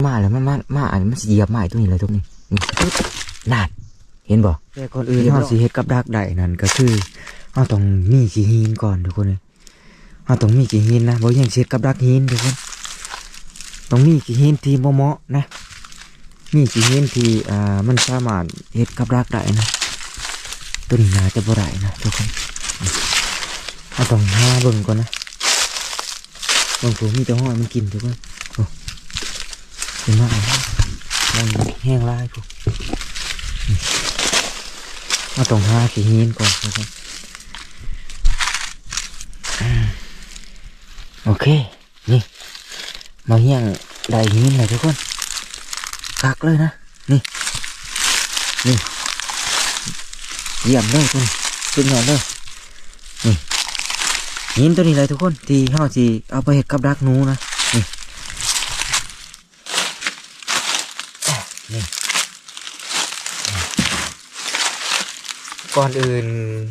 มาแล้วมาอันมันเหยียบไม้ตัวนี้เลยทุกนี่นี่นาดเห็นบ่แต่ก่อนอื่นเราสิเฮ็ดกับดักได้นั่นก็คือเราต้องมีขี้หินก่อนทุกคนเลยเราต้องมีขี้หินนะบ่ยังเฮ็ดกับดักหินทุกคนต้องมีขี้หินที่เหมาะนะมีขี้หินที่มันสามารถเฮ็ดกับดักได้นะตัวนี้น่าจะบ่ได้นะทุกคนเราต้องหาเบิ่งก่อนนะบางตัวมีแต่ห้อยมันกินทุกคนเป็นมากมันแห้งลายพวกมาต้องหาขี้หินก่อนทุกคนโอเคนี่มาเฮี้ยงได้หินเลยทุกคนกักเลยนะนี่เยี่ยมเลยทุกคนสุดยอดเลยนี่หินตัวนี้เลยทุกคนที่เฮาสิเอาไปเฮ็ดกับดักหนูนะนี่ก่อนอื่น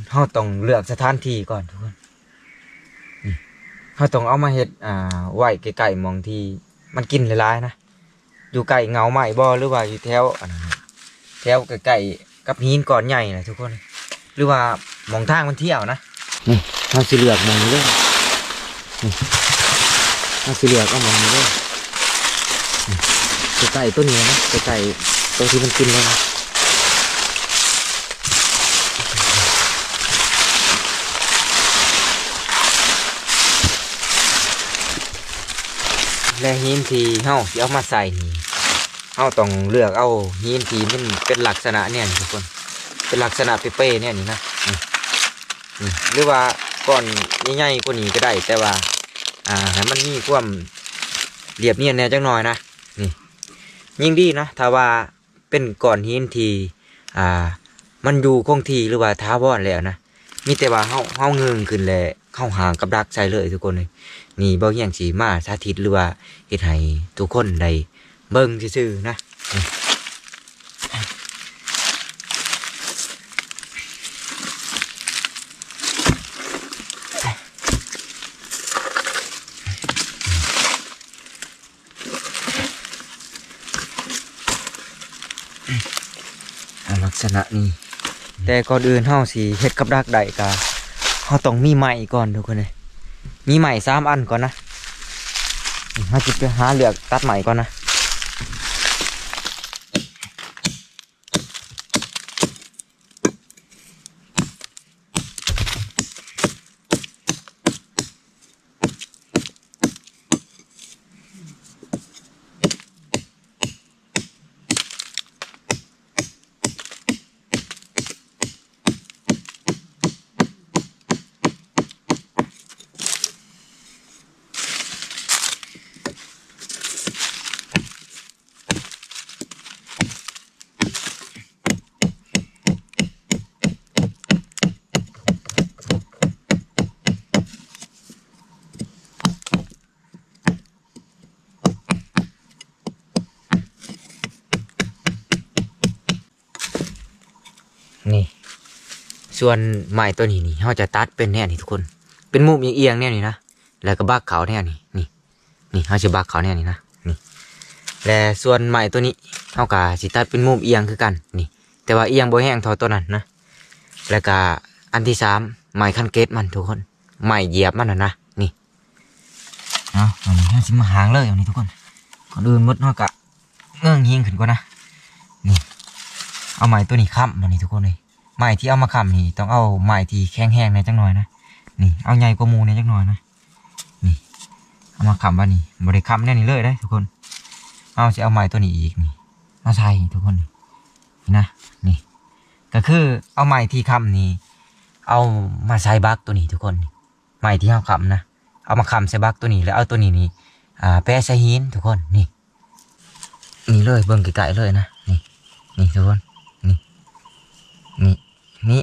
เราต้องเลือกสถานที่ก่อนทุกคนเราต้องเอามาเฮ็ดไว้ใกล้ๆมองที่มันกินหลายๆนะอยู่ใกล้เงาไม้บ่หรือว่าอยู่แถวใกล้ๆกับหินก้อนใหญ่นะทุกคนหรือว่ามองทางมันเที่ยวนะนี่เราสิเลือกมองนี้เลยนี่เราสิเลือกเอามองนี้เลยใกล้ๆต้นนี้นะใกล้ๆตรงที่มันกินเลยนะและหินที่เฮาสิเอามาใส่นี่เฮาต้องเลือกเอาหินที่มันเป็นลักษณะเนี่ยทุกคนเป็นลักษณะเป๊ะๆเนี่ยนี่นะนี่หรือว่าก้อนใหญ่ๆกว่านี้ก็ได้แต่ว่าให้มันมีความเรียบเนียนแน่จังหน่อยนะนี่ยิ่งดีนะถ้าว่าเป็นก้อนหินที่มันอยู่คงที่หรือว่าท้าวอนแล้วนะมีแต่ว่าเฮาเงื้อขึ้นแล้วเข้าหางกับดักใส่เลยทุกคนเลยนี่บ่อย่างสีมาสาธิตหรือว่าเฮ็ดให้ทุกคนได้เบิ่งซื่อๆนะลักษณะนี้แต่ก่อนอื่นเฮาสิเฮ็ดกับดักได้ก็เฮาต้องมีไม้ก่อนทุกคนเลยมีไม้3 อันก่อนนะเฮาจะไปหาเลือกตัดไม้ก่อนนะนี่ส่วนไม้ตัวนี้นี่เขาจะตัดเป็นแน่นี่ทุกคนเป็นมุมเอียงๆแน่นี่นะแล้วก็บักเขาแน่นี่เขาจะบักเขาแน่นี่นะนี่และส่วนไม้ตัวนี้เขาก็สิตัดเป็นมุมเอียงคือกันนี่แต่ว่าเอียงบ่แห้งเท่าตัวนั้นนะแล้วก็อันที่3ไม้คันเกตมันทุกคนไม้เหยียบมันนะนี่อันนี้เขาสิมาหางเลยอันนี้ทุกคนก่อนอื่นมดเขาก็เงื่อนยิงขึ้นก่อนนะนี่เอาไม้ตัวนี้ค้ำมันนี่ทุกคนเลยไม้ที่เอามาค้ำนี่ต้องเอาไม้ที่แข็งแห้งในจังหน่อยนะนี่เอาใหญ่กว่ามูในจังหน่อยนะนี่เอามาค้ำบ้านนี่บริค้ำแน่นี่เลยได้ทุกคนเอาจะเอาไม้ตัวนี้อีกนี่มาใส่ทุกคนนี่นะนี่ก็คือเอาไม้ที่ค้ำนี่เอามาใส่บักตัวนี้ทุกคนไม้ที่เอาค้ำนะเอามาค้ำใส่บักตัวนี้แล้วเอาตัวนี้นี่แปะใส่หินทุกคนนี่เลยเบิ่งไกลๆเลยนะนี่ทุกคนนี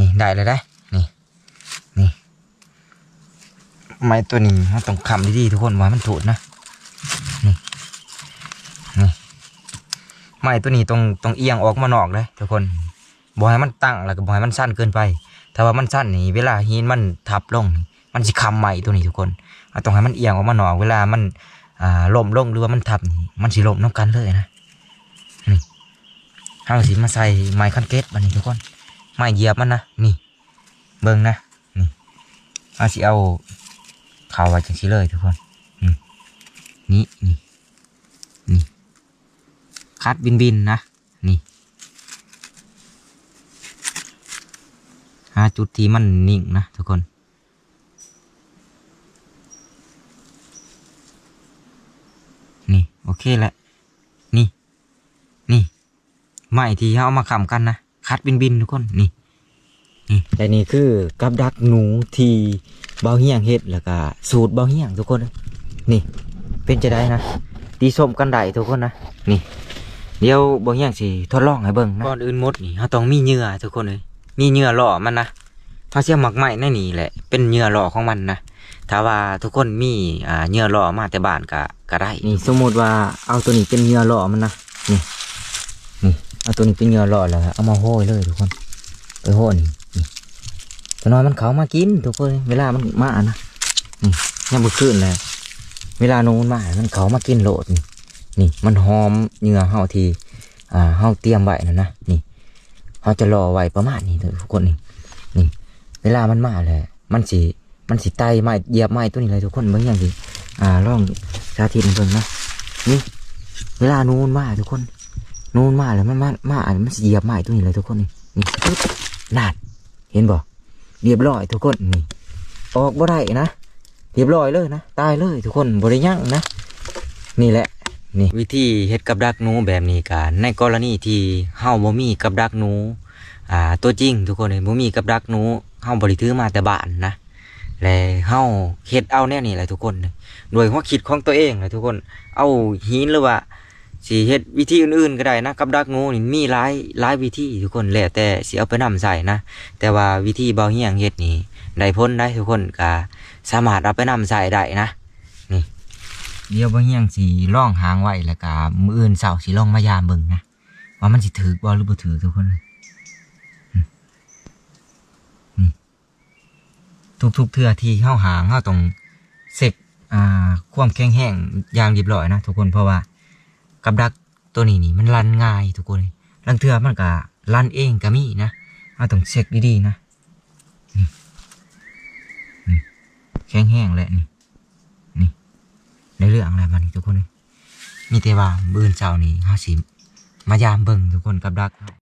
่ได้เลยได้นี่ไม้ตัวนี้เราต้องค้ำดีๆทุกคนไว้มันถูดนะนี่ไม้ตัวนี้ต้องเอียงออกมานอกเลยทุกคนบ่ให้มันตั้งแล้วก็บ่ให้มันสั้นเกินไป ถ้าว่ามันสั้นนี่เวลาหินมันทับลงนี่มันสิค้ำใหม่ตัวนี้ทุกคนเอาต้องให้มันเอียงออกมาหน่อยเวลามันล้มลงหรือว่ามันทับนี่มันสิล้มน้ำกันเลยนะนี่เอาสิมาใส่ไม้คันเกตบัดนี้ทุกคนไม้เหยียบมันนะนี่เบิ่งนะนี่เอาสิเอาเข้าไว้จังซี่เลยทุกคนนี่คัดบินนะนี่หาจุดที่มันนิ่งนะทุกคนนี่โอเคแหละนี่ไม้ที่เอามาค้ำกันนะคัดบินทุกคนนี่แต่นี่คือกับดักหนูที่เบาเฮียงเฮ็ดแล้วก็สูตรเบาเฮียงทุกคนนี่เป็นจะได้นะตีส้มกันได้ทุกคนนะนี่เดี๋ยวเบาเฮียงสิทดลองให้เบิ่งนะก่อนอื่นหมดนี่เราต้องมีเหยื่อทุกคนเลยมีเหยื่อล่อมันนะเขาเชื่อหมักไม้ในนี่แหละเป็นเหยื่อล่อของมันนะถ้าว่าทุกคนมีเหยื่อล่อมาแต่บ้านก็ได้นี่สมมติว่าเอาตัวนี้เป็นเหยื่อล่อมันนะนี่เอาตัวนี้เป็นเหยื่อล่อแล้วเอามาโห้เลยทุกคนไปโห้นี่ตัวน้อยมันเขามากินทุกคนเวลามันมานะนี่ยังบุกขึ้นเลยเวลาโน้นมามันเขามากินโหลดนี่มันหอมเหยื่อเห่าทีเห่าเตรียมไว้นะนี่เขาจะรอไว้ประมาณนี้ทุกคนนี่เวลามันมาเลยมันสีไตไม้เหยียบไม้ตัวนี้เลยทุกคนบางอย่างสิลองสาธิตเพิ่งนะนี่เวลาโน้นมาทุกคนโน้นมาแล้วมันเหยียบไม้ตัวนี้เลยทุกคนนี่นาดเห็นบ่เรียบร้อยทุกคนนี่ออกบ่ได้นะเรียบร้อยเลยนะตายเลยทุกคนบ่ได้ยั่งนะนี่แหละนี่วิธีเฮ็ดกับดักหนูแบบนี้กันในกรณีที่เฮาบ่มีกับดักหนูตัวจริงทุกคนเลยบ่มีกับดักหนูเฮาบ่ได้ถือมาแต่บ้านนะและเฮาเฮ็ดเอาแนวนี้แหละทุกคนโดยความคิดของตัวเองเลยทุกคนเอาหินหรือว่าสิเฮ็ดวิธีอื่นๆก็ได้นะกับดักงูนี่มีหลายวิธีทุกคนแล้วแต่สิเอาไปนำใส่นะแต่ว่าวิธีเบาเฮียงเฮ็ดนี่ได้ผลได้ทุกคนก็สามารถเอาไปนำใส่ได้นะนี่เดี๋ยวเบาเฮียงสิล่องหางไว้แล้วก็มื้ออื่นเช้าสิลองมายามเบิ่งนะว่ามันสิถือบ่หรือบ่ถือทุกคนทุกเทื่อที่เฮาหางเฮาต้องเซ็กความแข็งแห้งอย่างเรียบร้อยนะทุกคนเพราะว่ากับดักตัวนี้นี่มันรันง่ายทุกคนลังเทื่อมันก็รันเองก็มีนะเราต้องเช็คดีๆนะแข็งแห้งแหละนี่ในเรื่องอะไรมานี่ทุกคนมีแต่ว่ามื้อเช้านี้เฮาสิมายามเบิ่งทุกคนกับดัก